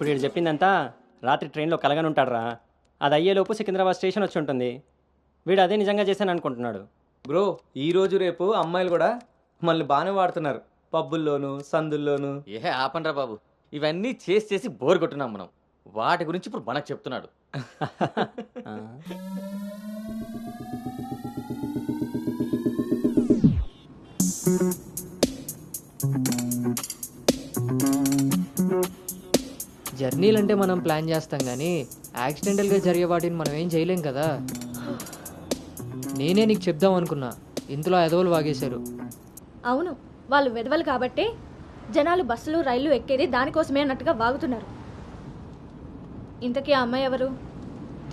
ఇప్పుడు వీడు చెప్పిందంతా రాత్రి ట్రైన్లో కలగని ఉంటాడురా. అది అయ్యేలోపు సికింద్రాబాద్ స్టేషన్ వచ్చి ఉంటుంది. వీడు అదే నిజంగా చేశాను అనుకుంటున్నాడు. బ్రో ఈ రోజు రేపు అమ్మాయిలు కూడా మళ్ళీ బాగానే వాడుతున్నారు, పబ్బుల్లోను సందుల్లోను. ఏ ఆపండ్రా బాబు, ఇవన్నీ చేసి చేసి బోర్ కొట్టున్నాం మనం. వాటి గురించి ఇప్పుడు మనకు చెప్తున్నాడు. ఆ. జర్నీలు అంటే మనం ప్లాన్ చేస్తాం కానీ యాక్సిడెంటల్గా జరిగే వాటిని మనం ఏం చేయలేం కదా. నేనే నీకు చెప్దాం అనుకున్నా, ఇంతలో ఎదవలు వాగేశారు. అవును, వాళ్ళు వెధవలు కాబట్టే జనాలు బస్సులు రైళ్లు ఎక్కేది దానికోసమే అన్నట్టుగా వాగుతున్నారు. ఇంతకీ ఆ అమ్మాయి ఎవరు?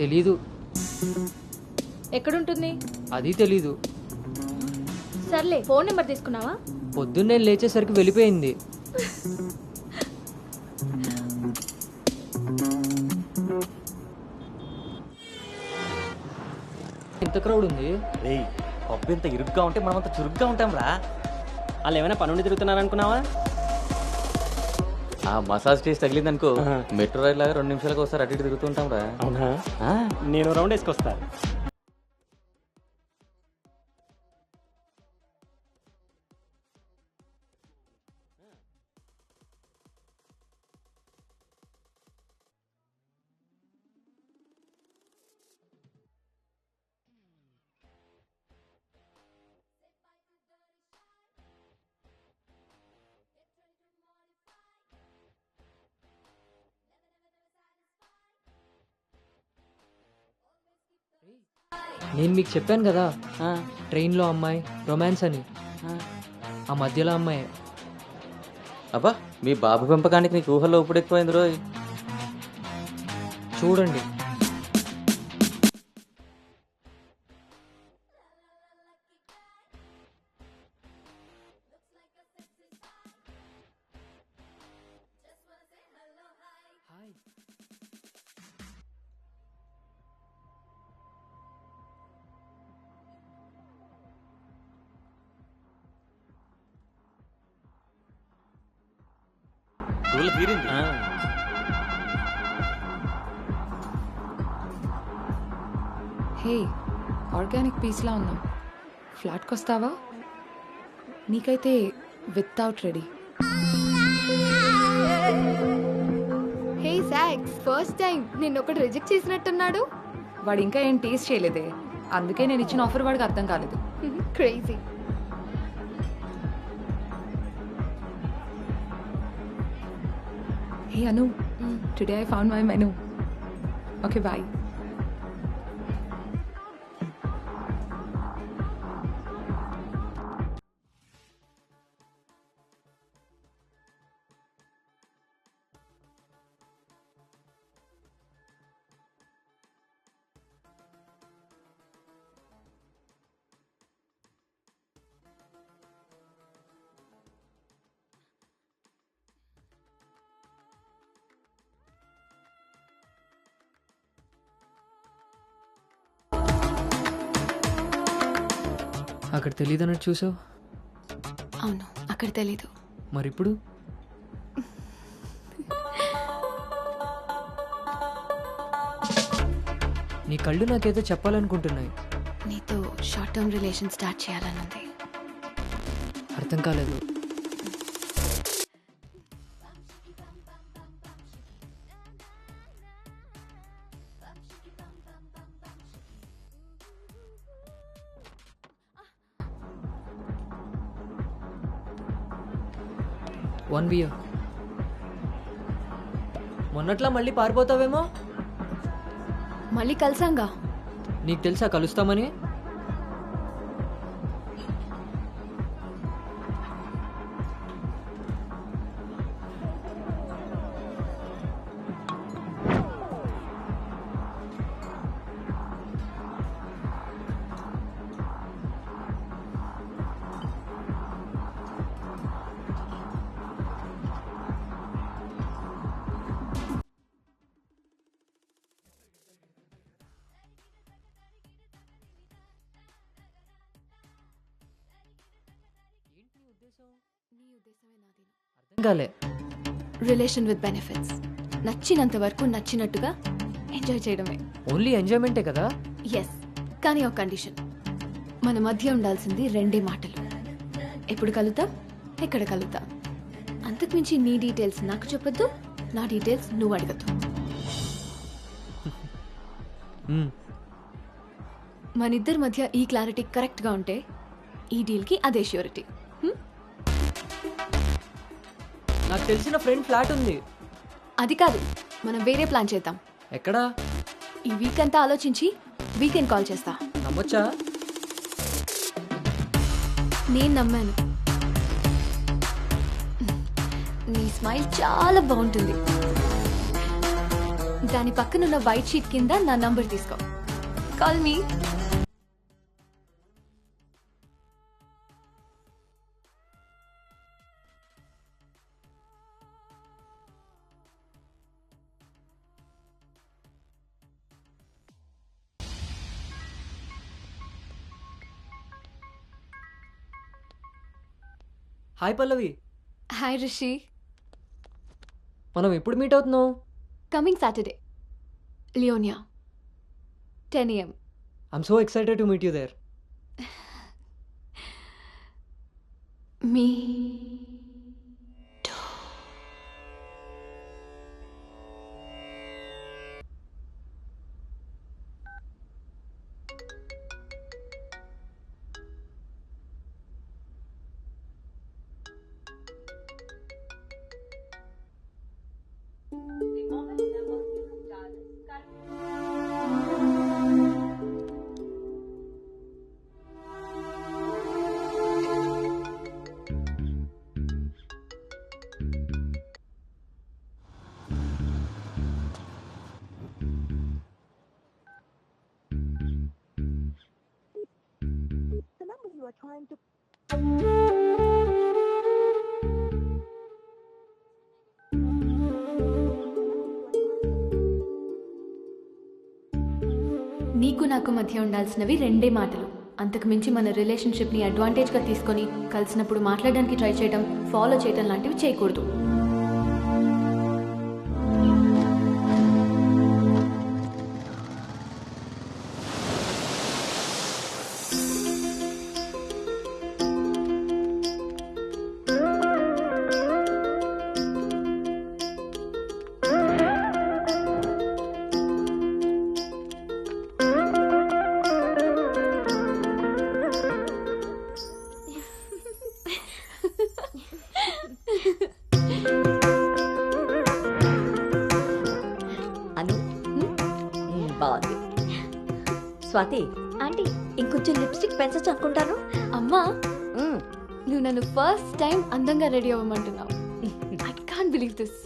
తెలీదు. ఎక్కడుంటుంది? అది తెలీదు. సర్లే, ఫోన్ నెంబర్ తీసుకున్నావా? పొద్దున్నే లేచేసరికి వెళ్ళిపోయింది. ఇంత క్రౌడ్ ఉంది. రేయ్, పబ్బు ఇంత ఇరుగ్గా ఉంటే మనం అంత చురుగ్గా ఉంటాం రా. వాళ్ళు ఏమైనా పనుండి తిరుగుతున్నారనుకున్నావా? ఆ మసాజ్ టేస్ట్ తగిలిందనుకో, ఆహా. మెట్రో రైల్ లాగా 2 నిమిషాలకు ఒకసారి అటు ఇటు తిరుగుతుంటాం రా. అవునా? నేను రౌండ్ వేసుకొస్తా. నేను మీకు చెప్పాను కదా, ట్రైన్లో అమ్మాయి రొమాన్స్ అని. ఆ మధ్యలో అమ్మాయి. అబ్బా, మీ బాబు పెంపకానికి నీకు ఊహల్లో ఇప్పుడు ఎక్కువైంది రోయ్. చూడండి. ఊళ్ళో తీరింది. ఆ. హే, ఆర్గానిక్ పీస్లా ఉన్నాం. ఫ్లాట్కి వస్తావా? నీకైతే వితౌట్ రెడీ. హే సాక్స్, ఫస్ట్ టైం నిన్ను ఒకటి రిజెక్ట్ చేసినట్టున్నాడు. వాడు ఇంకా ఏం టేస్ట్ చేయలేదే, అందుకే నేను ఇచ్చిన ఆఫర్ వాడికి అర్థం కాలేదు. Crazy. Hey Anu, today I found my menu. Okay bye. అక్కడ తెలియదన్నట్టు చూసావు. అవును, అక్కడ తెలీదు. మరిప్పుడు నీ కళ్ళు నాకేదో చెప్పాలనుకుంటున్నాయి. నీతో షార్ట్ టర్మ్ రిలేషన్ స్టార్ట్ చేయాలనుంది. అర్థం కాలేదు. One beer. మొన్నట్లా మళ్ళీ పారిపోతావేమో. మళ్ళీ కలిసాంగా. నీకు తెలుసా కలుస్తామని? నీ ఉద్దేశమే నాది. అర్థం కాలే. Relation with benefits. నచ్చినంత వరకు నచ్చినట్టుగా ఎంజాయ్ చేయడమే. ఓన్లీ ఎంజాయ్మెంటే కదా. ఎస్, కానీ ఒక కండిషన్. మన మధ్య ఉండాల్సింది 2 మాటలు. ఎప్పుడు కలుద్దాం, ఎక్కడ కలుద్దాం. అంతకుమించి నీ డీటెయిల్స్ నాకు చెప్పొద్దు, నా డీటెయిల్స్ నువ్వు అడగద్దు. మనిద్దరి మధ్య ఈ క్లారిటీ కరెక్ట్గా ఉంటే ఈ డీల్కి అదే ష్యూరిటీ. నాకు తెలిసిన ఫ్రెండ్ ఫ్లాట్ ఉంది. అది కాదు, మనం వేరే ప్లాన్ చేద్దాం. ఎక్కడా? ఈ వీక్ అంతా ఆలోచించి వీకెండ్ కాల్ చేస్తా. నమ్మొచ్చా? నేను నమ్మాను. నీ స్మైల్ చాలా బాగుంటుంది. దాని పక్కనున్న వైట్ షీట్ కింద నా నంబర్ తీసుకో. Call me. Hi Pallavi. Hi Rishi. మనం ఎప్పుడు మీట్ అవుతున్నాం? Coming Saturday, Leonia, 10 AM. I'm so excited to meet you there. మీ నీకు నాకు మధ్య ఉండాల్సినవి 2 మాటలు. అంతకు మించి మన రిలేషన్షిప్ని అడ్వాంటేజ్గా తీసుకొని కలిసినప్పుడు మాట్లాడడానికి ట్రై చేయడం, ఫాలో చేయడం లాంటివి చేయకూడదు. బాగుంది. స్వాతి ఆంటీ ఇంకొంచెం లిప్స్టిక్ పెంచచ్చు అనుకుంటాను. అమ్మా, నువ్వు నన్ను ఫస్ట్ టైం అందంగా రెడీ అవ్వమంటున్నావు. I can't believe this.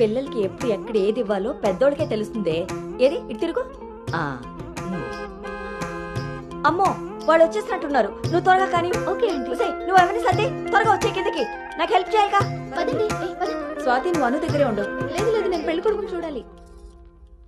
పిల్లలకి ఎప్పుడు ఎక్కడ ఏది ఇవ్వాలో పెద్దోళ్ళకే తెలుస్తుందే. ఏది ఇటు తిరుగు. అమ్మో, వాళ్ళు వచ్చేసినట్టున్నారు. నువ్వు త్వరగా కానీ. Okay aunty. నువ్వు ఎవరిని సర్ది త్వరగా వచ్చే కిందకి. నాకు హెల్ప్ చేయాలిగా. పదండి. స్వాతి, నువ్వు అను దగ్గరే ఉండు. లేదు లేదు, నేను పెళ్లి కొడుకుని చూడాలి.